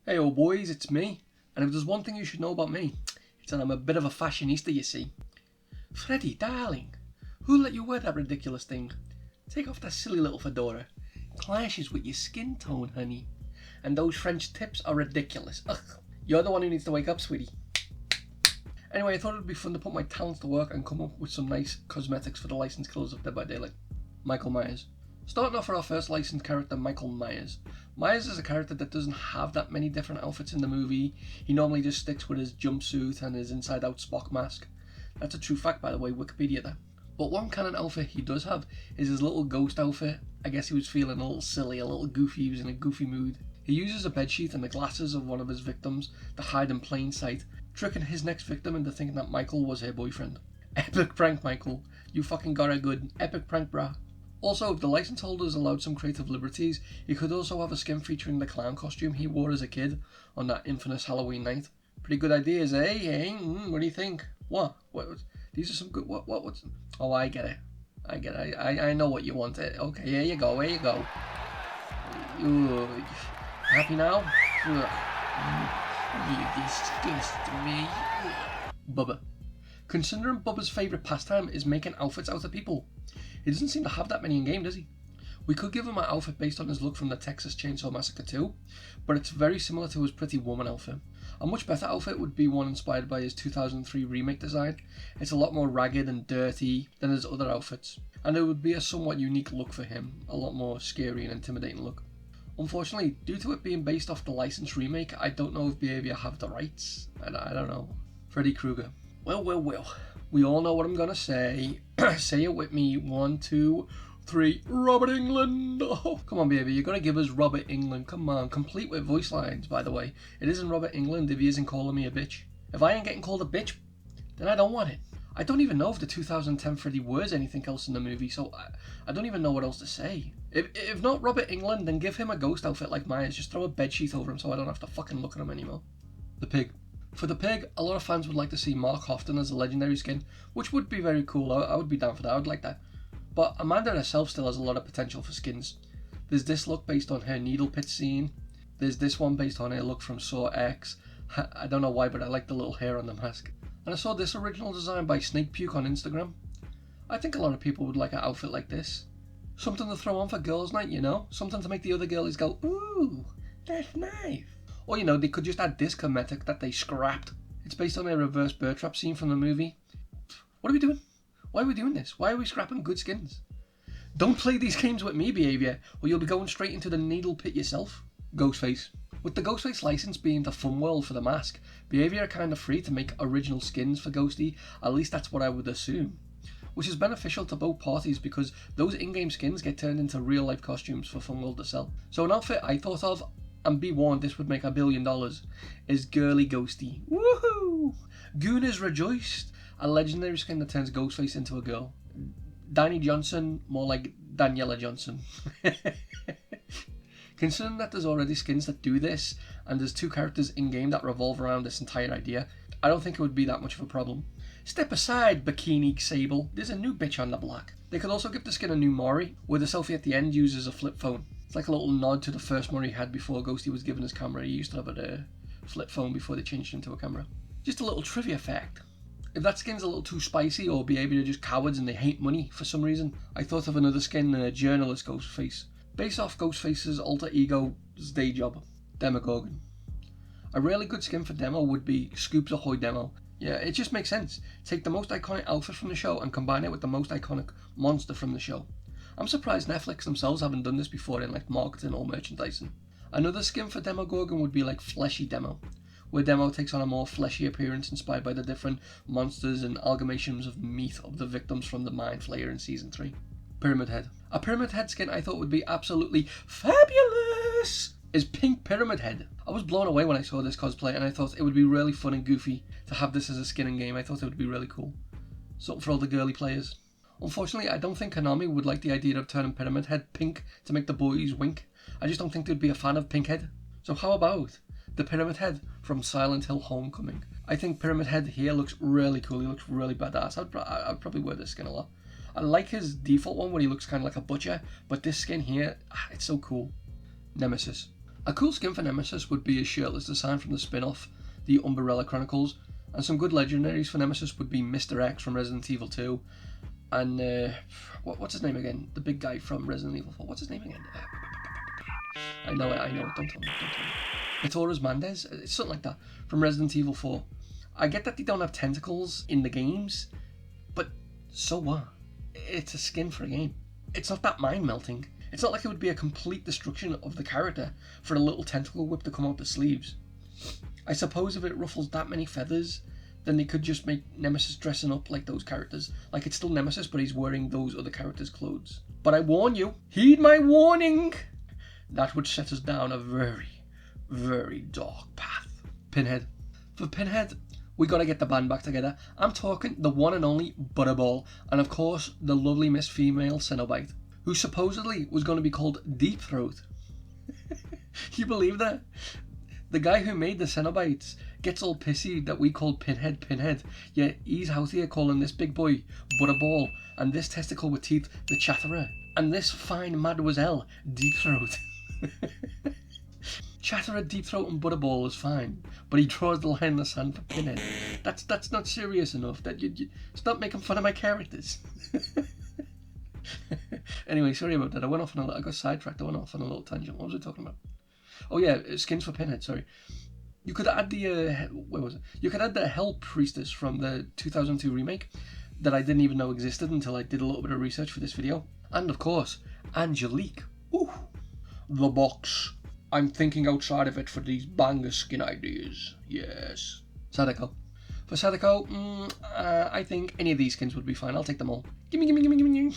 Hey old boys, it's me. And if there's one thing you should know about me, it's that I'm a bit of a fashionista, you see. Freddy, darling, who let you wear that ridiculous thing? Take off that silly little fedora. It clashes with your skin tone, honey. And those French tips are ridiculous. Ugh, you're the one who needs to wake up, sweetie. Anyway, I thought it would be fun to put my talents to work and come up with some nice cosmetics for the licensed killers of Dead by Daylight. Michael Myers. Starting off with our first licensed character, Michael Myers. Myers is a character that doesn't have that many different outfits in the movie. He normally just sticks with his jumpsuit and his inside-out Spock mask. That's a true fact, by the way, Wikipedia there. But one canon outfit he does have is his little ghost outfit. I guess he was feeling a little silly, a little goofy, he was in a goofy mood. He uses a bedsheet and the glasses of one of his victims to hide in plain sight, tricking his next victim into thinking that Michael was her boyfriend. Epic prank, Michael. You fucking got a good epic prank, brah. Also, if the license holders allowed some creative liberties, he could also have a skin featuring the clown costume he wore as a kid on that infamous Halloween night. Pretty good ideas, eh? What do you think? What? These are some good... What's... Oh, I get it. I know what you want. Okay, here you go, Ooh, happy now? You disgust me. Bubba. Considering Bubba's favourite pastime is making outfits out of people, he doesn't seem to have that many in game, does he? We could give him an outfit based on his look from the Texas Chainsaw Massacre 2, but it's very similar to his Pretty Woman outfit. A much better outfit would be one inspired by his 2003 remake design. It's a lot more ragged and dirty than his other outfits, and it would be a somewhat unique look for him, a lot more scary and intimidating look. Unfortunately, due to it being based off the licensed remake, I don't know if Behaviour have the rights. I don't know. Freddy Krueger. Well. We all know what I'm gonna say. Say it with me. 1, 2, 3. Robert Englund. Oh, come on, baby. You're gonna give us Robert Englund. Come on. Complete with voice lines, by the way. It isn't Robert Englund if he isn't calling me a bitch. If I ain't getting called a bitch, then I don't want it. I don't even know if the 2010 Freddy wears anything else in the movie, so I don't even know what else to say. If not Robert Englund, then give him a ghost outfit like Myers. Just throw a bedsheet over him so I don't have to fucking look at him anymore. The Pig. For the Pig, a lot of fans would like to see Mark Hofton as a legendary skin, which would be very cool. I would be down for that. I would like that. But Amanda herself still has a lot of potential for skins. There's this look based on her needle pit scene. There's this one based on her look from Saw X. I don't know why, but I like the little hair on the mask. And I saw this original design by Snake Puke on Instagram. I think a lot of people would like an outfit like this. Something to throw on for girls' night, you know? Something to make the other girlies go, ooh, that's nice. Or, you know, they could just add this cosmetic that they scrapped. It's based on a reverse bear trap scene from the movie. What are we doing? Why are we doing this? Why are we scrapping good skins? Don't play these games with me, Behaviour, or you'll be going straight into the needle pit yourself. Ghostface. With the Ghostface license being the fun world for the mask, Behaviour are kind of free to make original skins for Ghosty, at least that's what I would assume. Which is beneficial to both parties because those in-game skins get turned into real-life costumes for Fun World to sell. So an outfit I thought of, and be warned this would make $1 billion, is Girly Ghosty. Woohoo! Goon is Rejoiced, a legendary skin that turns Ghostface into a girl. Danny Johnson, more like Daniela Johnson. Considering that there's already skins that do this, and there's 2 characters in-game that revolve around this entire idea, I don't think it would be that much of a problem. Step aside, Bikini Sable, there's a new bitch on the block. They could also give the skin a new Mori, where the selfie at the end uses a flip phone. It's like a little nod to the first Mori he had before Ghosty was given his camera. He used to have a flip phone before they changed it into a camera. Just a little trivia fact. If that skin's a little too spicy or Behaviour are just cowards and they hate money for some reason, I thought of another skin, journalist Ghostface. Based off Ghostface's alter ego's day job, Demogorgon. A really good skin for Demo would be Scoops Ahoy Demo. Yeah, it just makes sense. Take the most iconic outfit from the show and combine it with the most iconic monster from the show. I'm surprised Netflix themselves haven't done this before in like marketing or merchandising. Another skin for Demogorgon would be like Fleshy Demo, where Demo takes on a more fleshy appearance inspired by the different monsters and amalgamations of meat of the victims from the Mind Flayer in Season 3. Pyramid Head. A Pyramid Head skin I thought would be absolutely fabulous is Pink Pyramid Head. I was blown away when I saw this cosplay and I thought it would be really fun and goofy to have this as a skin in game. I thought it would be really cool. Something for all the girly players. Unfortunately, I don't think Konami would like the idea of turning Pyramid Head pink to make the boys wink. I just don't think they'd be a fan of Pinkhead. So how about the Pyramid Head from Silent Hill Homecoming? I think Pyramid Head here looks really cool. He looks really badass. I'd probably wear this skin a lot. I like his default one where he looks kind of like a butcher, but this skin here, it's so cool. Nemesis. A cool skin for Nemesis would be a shirtless design from the spin-off, The Umbrella Chronicles, and some good legendaries for Nemesis would be Mr. X from Resident Evil 2, and what's his name again? The big guy from Resident Evil 4. What's his name again? I know it. Don't tell me. Vitora's Mendez. It's something like that from Resident Evil 4. I get that they don't have tentacles in the games, but so what? It's a skin for a game. It's not that mind-melting. It's not like it would be a complete destruction of the character for a little tentacle whip to come out the sleeves. I suppose if it ruffles that many feathers, then they could just make Nemesis dressing up like those characters. Like, it's still Nemesis, but he's wearing those other characters' clothes. But I warn you, heed my warning! That would set us down a very, very dark path. Pinhead. For Pinhead, we gotta get the band back together. I'm talking the one and only Butterball, and of course, the lovely Miss Female Cenobite, who supposedly was going to be called Deep Throat. You believe that? The guy who made the Cenobites gets all pissy that we call Pinhead, yet he's out here calling this big boy Butterball, and this testicle with teeth the Chatterer, and this fine mademoiselle Deep Throat. Chatterer, Deep Throat and Butterball is fine, but he draws the line in the sand for Pinhead. That's not serious enough. That you stop making fun of my characters. Anyway, sorry about that. I got sidetracked. I went off on a little tangent. What was I talking about? Oh yeah, skins for Pinhead. Sorry. You could add the where was it? You could add the Hell Priestess from the 2002 remake that I didn't even know existed until I did a little bit of research for this video. And of course, Angelique. Ooh, the box. I'm thinking outside of it for these banger skin ideas. Yes. Sadako. For Sadako, I think any of these skins would be fine. I'll take them all. Gimme.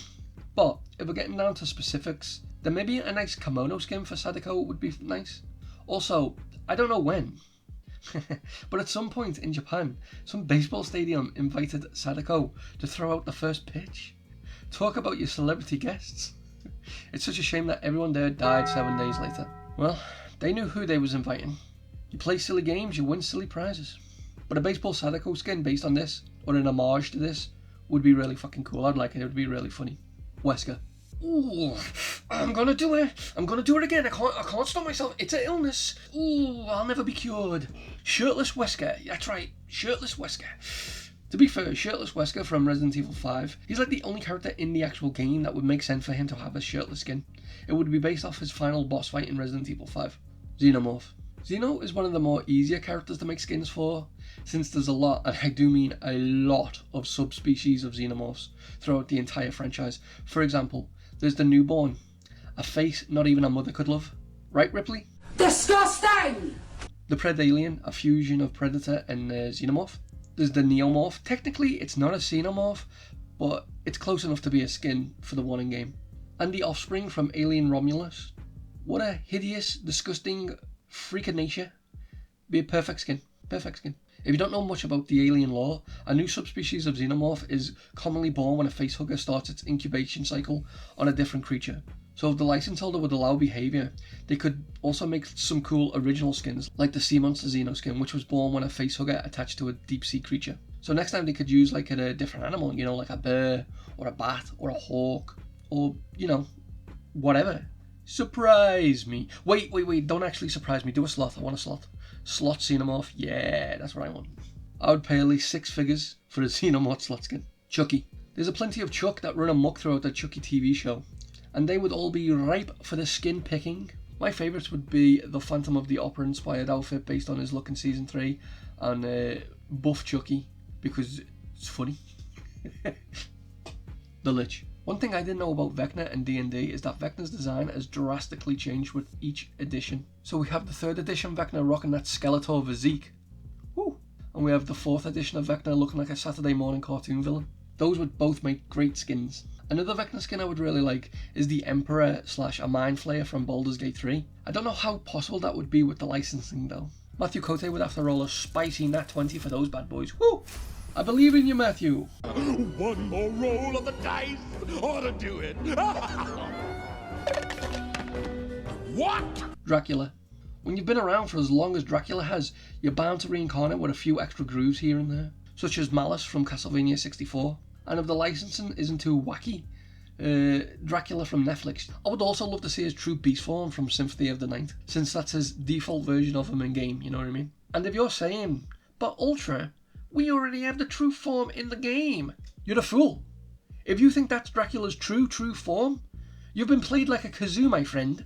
But if we're getting down to specifics, then maybe a nice kimono skin for Sadako would be nice. Also, I don't know when, but at some point in Japan, some baseball stadium invited Sadako to throw out the first pitch. Talk about your celebrity guests. It's such a shame that everyone there died 7 days later. Well, they knew who they was inviting. You play silly games, you win silly prizes. But a baseball Sadako skin based on this, or an homage to this, would be really fucking cool. I'd like it. It would be really funny. Wesker. Ooh, I'm gonna do it. I'm gonna do it again. I can't stop myself. It's an illness. Ooh, I'll never be cured. Shirtless Wesker. That's right. Shirtless Wesker. To be fair, Shirtless Wesker from Resident Evil 5, he's like the only character in the actual game that would make sense for him to have a shirtless skin. It would be based off his final boss fight in Resident Evil 5. Xenomorph. Xeno is one of the more easier characters to make skins for, since there's a lot, and I do mean a lot, of subspecies of Xenomorphs throughout the entire franchise. For example, there's the Newborn, a face not even a mother could love. Right, Ripley? Disgusting! The Predalien, a fusion of Predator and Xenomorph. There's the Neomorph. Technically, it's not a Xenomorph, but it's close enough to be a skin for the one in game. And the offspring from Alien Romulus. What a hideous, disgusting freak of nature. Be a perfect skin. Perfect skin. If you don't know much about the alien lore, a new subspecies of Xenomorph is commonly born when a facehugger starts its incubation cycle on a different creature. So if the license holder would allow behaviour, they could also make some cool original skins, like the Sea Monster Xeno skin, which was born when a facehugger attached to a deep sea creature. So next time they could use like a different animal, you know, like a bear, or a bat, or a hawk, or, you know, whatever. Surprise me. Wait, don't actually surprise me. Do a sloth. I want a sloth. Slot Xenomorph. Yeah, that's what I want. I would pay at least 6 figures for a Xenomorph slot skin. Chucky. There's a plenty of Chuck that run amok throughout the Chucky TV show, and they would all be ripe for the skin picking. My favourites would be the Phantom of the Opera inspired outfit based on his look in Season 3, and Buff Chucky, because it's funny. The Lich. One thing I didn't know about Vecna and D&D is that Vecna's design has drastically changed with each edition. So we have the 3rd edition Vecna rocking that Skeletor physique. Woo! And we have the 4th edition of Vecna looking like a Saturday morning cartoon villain. Those would both make great skins. Another Vecna skin I would really like is the Emperor / a Mind Flayer from Baldur's Gate 3. I don't know how possible that would be with the licensing though. Matthew Cote would have to roll a spicy nat 20 for those bad boys. Woo! I believe in you, Matthew. One more roll of the dice ought to do it. What? Dracula. When you've been around for as long as Dracula has, you're bound to reincarnate with a few extra grooves here and there, such as Malice from Castlevania 64. And if the licensing isn't too wacky, Dracula from Netflix. I would also love to see his true beast form from Symphony of the Night, since that's his default version of him in game, you know what I mean? And if you're saying, but Ultra, we already have the true form in the game, you're a fool. If you think that's Dracula's true form, you've been played like a kazoo, my friend.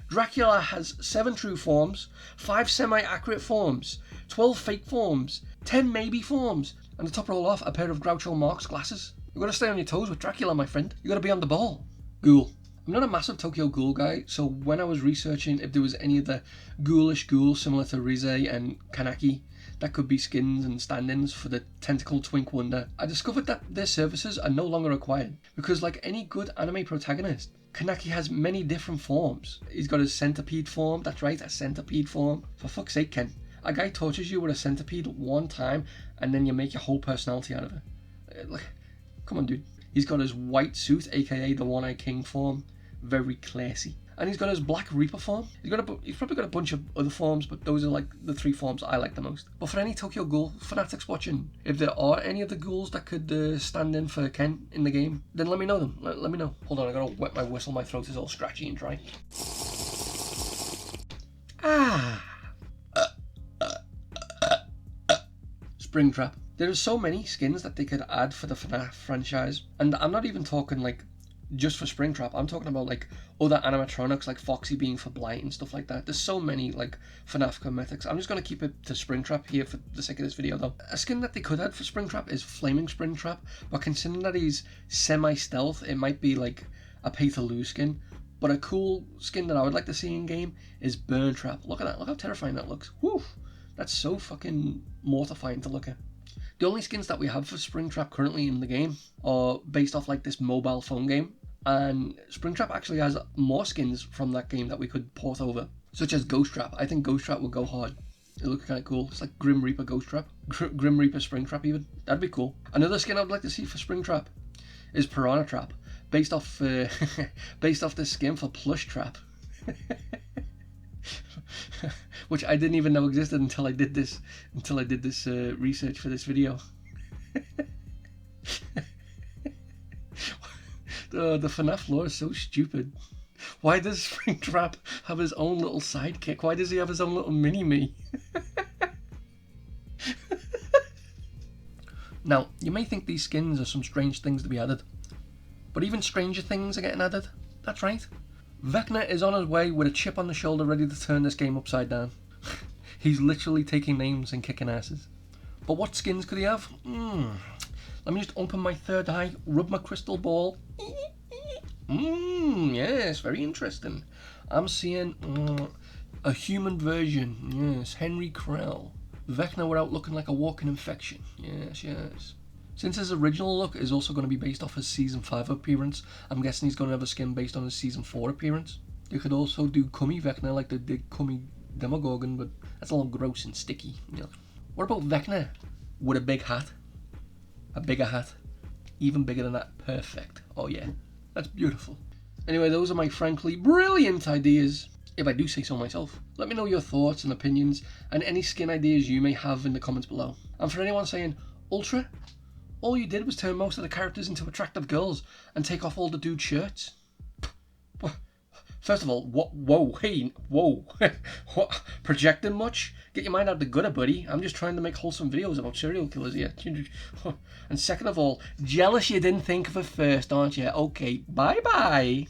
Dracula has 7 true forms, 5 semi-accurate forms, 12 fake forms, 10 maybe forms, and to top it all off, a pair of Groucho Marx glasses. You've got to stay on your toes with Dracula, my friend. You've got to be on the ball. Ghoul. I'm not a massive Tokyo Ghoul guy, so when I was researching if there was any of the ghoulish ghouls similar to Rize and Kaneki that could be skins and stand-ins for the tentacle Twink Wonder, I discovered that their services are no longer required, because like any good anime protagonist, Kaneki has many different forms. He's got his centipede form, that's right, a centipede form. For fuck's sake, Ken. A guy tortures you with a centipede one time and then you make your whole personality out of it. Like, come on, dude. He's got his white suit, aka the One-Eye King form. Very classy. And he's got his Black Reaper form. He's probably got a bunch of other forms, but those are like the 3 forms I like the most. But for any Tokyo Ghoul fanatics watching, if there are any of the ghouls that could stand in for Ken in the game, then let me know them. Let me know. Hold on, I gotta wet my whistle. My throat is all scratchy and dry. Springtrap. There are so many skins that they could add for the FNAF franchise, and I'm not even talking like just for Springtrap. I'm talking about like other animatronics like Foxy being for Blight and stuff like that. There's so many like FNAF cosmetics. I'm just going to keep it to Springtrap here for the sake of this video though. A skin that they could add for Springtrap is Flaming Springtrap, but considering that he's semi-stealth, it might be like a pay-to-lose skin. But a cool skin that I would like to see in game is Burn Trap. Look at that, look how terrifying that looks. Woo! That's so fucking mortifying to look at. The only skins that we have for Springtrap currently in the game are based off like this mobile phone game, and Springtrap actually has more skins from that game that we could port over, such as Ghost Trap. I think Ghost Trap would go hard. It looks kind of cool. It's like Grim Reaper Ghost Trap, Grim Reaper Springtrap even. That'd be cool. Another skin I'd like to see for Springtrap is Piranha Trap, based off this skin for Plush Trap. Which I didn't even know existed until I did this research for this video. The FNAF lore is so stupid. Why does Springtrap have his own little sidekick? Why does he have his own little mini-me? Now, you may think these skins are some strange things to be added, but even stranger things are getting added. That's right. Vecna is on his way with a chip on the shoulder ready to turn this game upside down. He's literally taking names and kicking asses. But what skins could he have? Let me just open my third eye, rub my crystal ball. Yes, very interesting. I'm seeing a human version. Yes, Henry Krell. Vecna without looking like a walking infection. Yes. Since his original look is also going to be based off his Season 5 appearance, I'm guessing he's going to have a skin based on his Season 4 appearance. You could also do Cummy Vecna like they did Cummy Demogorgon, but that's a little gross and sticky. You know. What about Vecna with a big hat? A bigger hat? Even bigger than that? Perfect. Oh yeah, that's beautiful. Anyway, those are my frankly brilliant ideas, if I do say so myself. Let me know your thoughts and opinions, and any skin ideas you may have in the comments below. And for anyone saying, Ultra, all you did was turn most of the characters into attractive girls and take off all the dude shirts. First of all, whoa. What? Projecting much? Get your mind out the gutter, buddy. I'm just trying to make wholesome videos about serial killers here. And second of all, jealous you didn't think of it first, aren't you? Okay, bye-bye.